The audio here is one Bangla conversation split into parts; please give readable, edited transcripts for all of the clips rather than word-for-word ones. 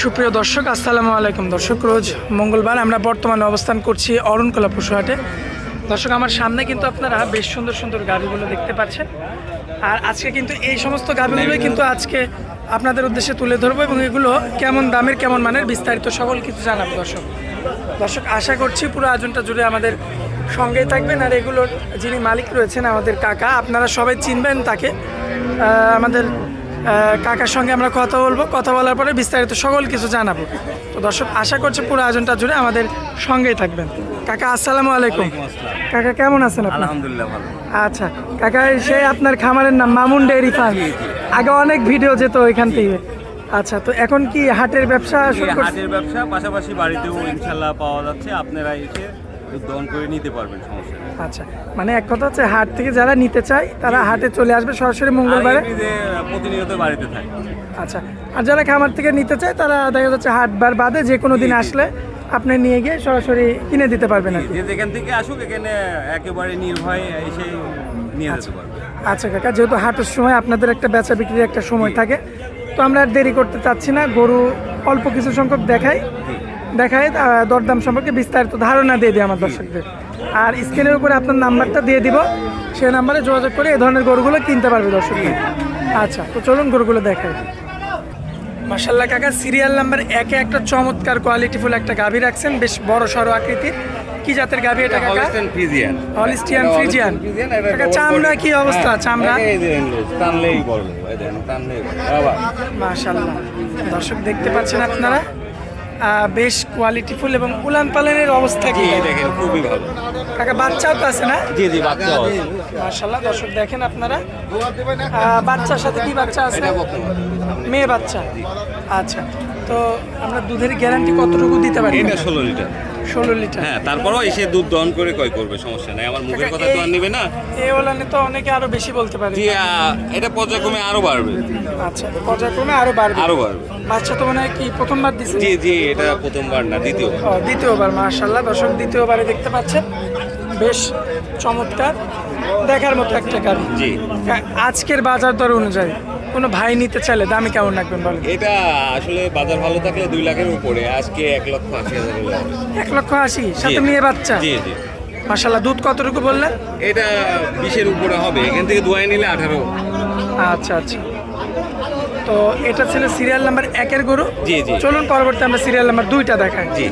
সুপ্রিয় দর্শক, আসসালামু আলাইকুম। দর্শক, রোজ মঙ্গলবার আমরা বর্তমানে অবস্থান করছি অরণকলা পশুহাটে। দর্শক, আমার সামনে কিন্তু আপনারা বেশ সুন্দর সুন্দর গাভীগুলো দেখতে পাচ্ছেন। আর আজকে কিন্তু এই সমস্ত গাভীগুলোই কিন্তু আজকে আপনাদের উদ্দেশ্যে তুলে ধরবো এবং এগুলো কেমন দামের কেমন মানের বিস্তারিত সকল কিছু জানাবো। দর্শক আশা করছি পুরো আয়োজনটা জুড়ে আমাদের সঙ্গেই থাকবেন। আর এগুলোর যিনি মালিক রয়েছেন আমাদের কাকা, আপনারা সবাই চিনবেন তাকে। আমাদের কাকার সঙ্গে আমরা কথা বলবো, কথা বলার পরে বিস্তারিত সকল কিছু জানাবো। তো দর্শক আশা করছি পুরো আয়োজনটা জুড়ে আমাদের সঙ্গেই থাকবেন। কাকা আসসালামু আলাইকুম। কাকা কেমন আছেন আপনি? আলহামদুলিল্লাহ ভালো। আচ্ছা কাকা, সেই আপনার খামারের নাম মামুন ডেয়ারি ফার্ম। আগে অনেক ভিডিও যেত ওইখান থেকে। আচ্ছা, তো এখন কি হাটের ব্যবসা শুরু করছেন? হাটের ব্যবসা পাশাপাশি বাড়িতেও ইনশাল্লাহ পাওয়া যাচ্ছে, আপনারা এসে দন করে নিতে পারবেন, সমস্যা নেই। আচ্ছা, মানে এক কথা হচ্ছে হাট থেকে যারা নিতে চায় তারা হাটে চলে আসবে সরাসরি মঙ্গলবারে। প্রতিনিয়ত বাড়িতে থাকে। আচ্ছা, আর যারা খামার থেকে নিতে চায় তারা দেখা যাচ্ছে হাটবার বাদে যে কোনো দিন আসলে আপনি নিয়ে গিয়ে সরাসরি কিনে দিতে পারবেন আর কি। যে যেখান থেকে আসুক এখানে একেবারে নির্ভয়ে এসে নিয়ে যেতে পারবে। আচ্ছা কাকা, যেহেতু হাটের সময় আপনাদের একটা বেচা বিক্রির একটা সময় থাকে, তো আমরা আর দেরি করতে চাচ্ছি না। গরু অল্প কিছু সংখ্যক দেখাই দরদাম সম্পর্কে বিস্তারিত ধারণা দিয়ে দিই আমার দর্শকদের। আর স্ক্রিনের উপরে আপনার নাম্বারটা দিয়ে দিব, সেই নাম্বারে যোগাযোগ করে এই ধরনের গরুগুলো কিনতে পারবে দর্শকদের। আচ্ছা, তো চলুন গরুগুলো দেখাই। মাশাআল্লাহ কাকা, সিরিয়াল নাম্বার 1-এ একটা চমৎকার কোয়ালিটিফুল একটা গাভী রাখছেন, বেশ বড় সড়ো আকৃতির। কি জাতের গাভী এটা কাকা? হলিস্টিয়ান ফ্রিজিয়ান। Holstein Friesian. কাকা চামড়া কি অবস্থা? চামড়া টানলেই বলবো, টানলেই বাবা। মাশাআল্লাহ, দর্শক দেখতে পাচ্ছেন আপনারা বেশ কোয়ালিটিফুল এবং উলান পালানের অবস্থা কি দেখেন, খুবই ভালো। কাকা বাচ্চাও তো আছে না? জি জি, বাচ্চাও আছে। মাশাআল্লাহ, দর্শক দেখেন আপনারা বাচ্চার সাথে কি বাচ্চা আছে? মেয়ে বাচ্চা। আচ্ছা, তো আমরা দুধের গ্যারান্টি কতটুকু দিতে পারি? এটা 16 লিটার। 16 লিটার। হ্যাঁ, তারপরও এসে দুধ দহন করে কয় করবে, সমস্যা নাই। আমার মুখের কথা তো আর নিবে না। এই ওলানে তো অনেকে আরো বেশি বলতে পারে। জি, এটা পর্যায়ক্রমে আরো বাড়বে। আচ্ছা, পর্যায়ক্রমে আরো বাড়বে। বাচ্চা তো মনে হয় কি প্রথমবার দিচ্ছে? জি জি, এটা প্রথমবার না, দ্বিতীয়বার। দ্বিতীয়বার। মাশাআল্লাহ, দর্শক দ্বিতীয়বারে দেখতে পাচ্ছেন। বেশ চমৎকার, দেখার মতো একটা গাড়ি। জি, আজকের বাজার দর অনুযায়ী কোনো ভাই নিতে চাইলে দামে কেমন রাখবেন বলেন? এটা আসলে বাজার ভালো থাকলে 2 লাখের উপরে, আজকে 1,80,000। 1,80,000 সাথে মেয়ে বাচ্চা। জি জি। মাশাআল্লাহ, দুধ কতটুকু বললেন? এটা 20-এর উপরে হবে, এখান থেকে দুয়াই নিলে 18। আচ্ছা আচ্ছা, তো এটা ছিল সিরিয়াল নাম্বার 1-এর গরু। জি জি। চলুন পরবর্তী আমরা সিরিয়াল নাম্বার 2টা দেখাই। জি।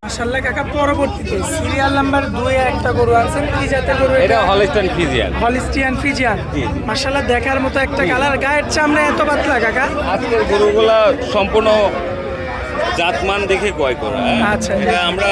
মাশাআল্লাহ কাকা, পরবর্তীতে সিরিয়াল নাম্বার 2-এ একটা গরু আছেন। কি জাতের গরু এটা? Holstein Friesian. Holstein Friesian. জি জি। মাশাআল্লাহ, দেখার মতো একটা কালার। গায়ের চামড়া এত পাতলা কাকা? আজকের গরুগুলা সম্পূর্ণ জাতমান দেখে ক্রয় করা। আচ্ছা, এটা আমরা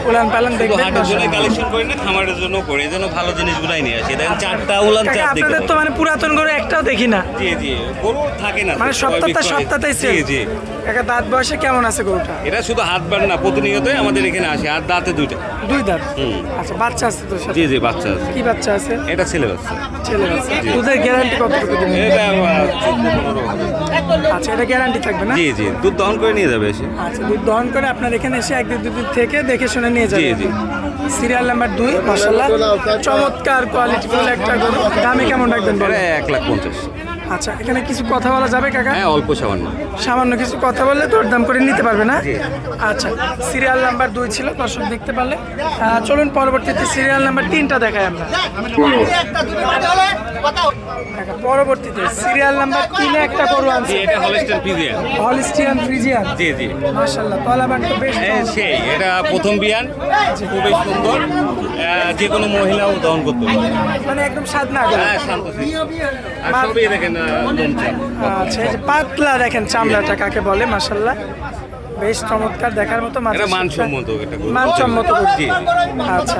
উলান পালান দেখবেন। হাটের জন্য কালেকশন করি না, খামারের জন্য করি, এই জন্য ভালো জিনিসগুলাই নিয়ে আসি। দেখেন 4টা উলান কাকা, চাপ দেখে। আপনাদের তো মানে পুরাতন গরু একটাও দেখি না। জি জি, গরু থাকে না মানে সপ্তাহতেই সেল। জি জি। কাকা, দাঁত বয়সে কেমন আছে গরুটা? এটা শুধু হাত বার না, প্রতিনিয়তই আমাদের এখানে আসে। আর দাঁতে 2টা। 2 দাঁত। হুম। আচ্ছা, বাচ্চা আছে তো সাথে? জি জি, বাচ্চা আছে। কি বাচ্চা আছে? এটা ছেলে বাচ্চা। ছেলে বাচ্চা। দুধের গ্যারান্টি কতটুকু দিবেন? এটা 14-15 হবে। আচ্ছা, এটা গ্যারান্টি থাকবে না? জি জি, দুধ দহন করে নিয়ে যাবে এসে। আচ্ছা, দুধ দহন করে আপনার এখানে এসে 1-2 দিন থেকে দেখে শুনে নিয়ে যাবেন। জি জি। সিরিয়াল নাম্বার 2, মাশাআল্লাহ, চমৎকার কোয়ালিটিফুল একটা গরু। দামে কেমন রাখবেন বলেন? 1,50,000। আচ্ছা, এখানে কিছু কথা বলা যাবে কাকা? হ্যাঁ, অল্প সামান্য। সামান্য কিছু কথা বললে দরদাম করে নিতে পারবে না? আচ্ছা, সিরিয়াল নাম্বার 2 ছিল, দর্শক দেখতে পারলে। চলুন পরবর্তীতে সিরিয়াল নাম্বার 3টা দেখাই আমরা। পরবর্তীতে সিরিয়াল নাম্বার 3-এ একটা গরু আনছি। এটা হলিস্টিয়ান ফ্রিজিয়ান। Holstein Friesian. জি জি। মাশাআল্লাহ, তলাবানটা বেশ সেই, এটা প্রথম বিয়ান, খুবই সুন্দর। যে কোনো মহিলাও দহন করতে পারে। মানে একদম সাদনা গরু। হ্যাঁ, শান্তশিষ্ট। আর সবই দেখেন দমচাপ। আচ্ছা, এই যে পাতলা দেখেন চামড়াটা কাকে বলে। মাশাআল্লাহ, বেশ চমৎকার, দেখার মতো। এটা মানসম্মত, এটা মানসম্মত গরু। জি। আচ্ছা,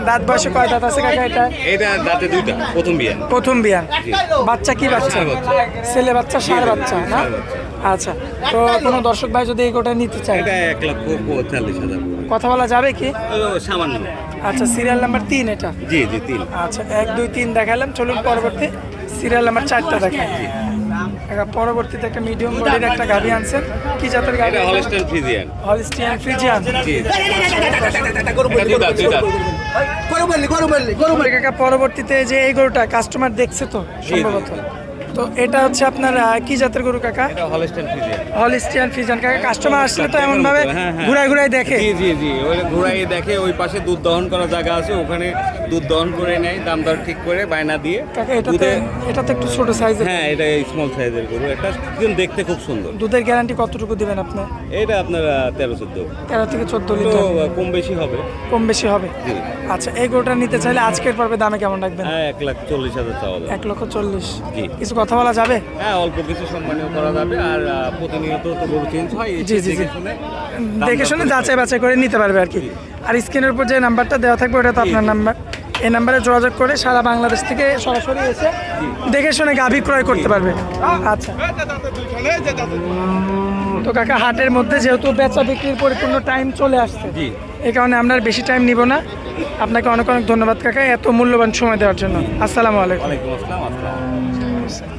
দাঁত বয়সে কয় দাঁত আছে কাকা এটা? এটা দাঁতে 2টা, প্রথম বিয়ান। প্রথম বিয়ান। বাচ্চা কি বাচ্চা? ষাঁড় বাচ্চা। ছেলে বাচ্চা, ষাঁড় বাচ্চা না? আচ্ছা, তো কোনো দর্শক ভাই যদি এই গোটা নিতে চায়, এটা 1,45,000। কথা বলা যাবে কি? সামান্য। আচ্ছা, সিরিয়াল নাম্বার 3 এটা? জি জি, 3। আচ্ছা, 1, 2, 3 দেখালাম। চলুন পরবর্তী সিরিয়াল নাম্বার 4টা দেখাই। পরবর্তীতে একটা মিডিয়াম বডির একটা গাভি আনছেন। কি জাতের গাভি? এটা হলিস্টিয়ান ফ্রিজিয়ান। Holstein Friesian. জি। এটা 2 দাঁত। কাকা, পরবর্তীতে যে এই গরুটা কাস্টমার দেখছে তো সম্ভবত? তো এটা হচ্ছে আপনার কি জাতের গরু কাকা? এটা হলস্টাইন ফ্রিজিয়ান। হলিস্টিয়ান ফ্রিজিয়ান কাকা। কাস্টমার আসলে তো এমন ভাবে হ্যাঁ, হ্যাঁ। ঘুরাই ঘুরাই দেখে। জি জি জি, ওই ঘোড়াই দেখে, ওই পাশে দুধ দহন করার জায়গা আছে, ওখানে দুধ দহন করে নেয়, দাম দর ঠিক করে বায়না দিয়ে। কাকা এটাতে দুধে এটাতে একটু ছোট সাইজের। হ্যাঁ, এটা স্মল সাইজের গরু, এটা কিন্তু দেখতে খুব সুন্দর। দুধের গ্যারান্টি কতটুকু দিবেন আপনি? এটা আপনার 13-14, 13 থেকে 14 তো লিটার। কম বেশি হবে। কম বেশি হবে। জি। আচ্ছা, এই গরুটা নিতে চাইলে আজকের পর্বে দামে কেমন রাখবেন? হ্যাঁ, 1,40,000 চাওয়া যাবে। 1,40,000। জি। কিছু কথা বলা যাবে? হ্যাঁ, অল্প কিছু সম্মানীয় করা যাবে। আর প্রতিনিয়ত তো গরু চেঞ্জ হয়, জি, জি, জি। দেখে শুনে যাচাই বাছাই করে নিতে পারবে আর কি। আর স্ক্রিনের উপর যে নাম্বারটা দেওয়া থাকবে ওটা তো আপনার নাম্বার। এই নাম্বারে যোগাযোগ করে সারা বাংলাদেশ থেকে সরাসরি এসে দেখে শুনে গাভী ক্রয় করতে পারবে। আচ্ছা, তো কাকা হাটের মধ্যে যেহেতু বেচা বিক্রির পরিপূর্ণ টাইম চলে আসছে, জি। এই কারণে আমরা আর বেশি টাইম নিব না। আপনাকে অনেক অনেক ধন্যবাদ কাকা এত মূল্যবান সময় দেওয়ার জন্য। আসসালামু আলাইকুম। ওয়ালাইকুম আসসালাম।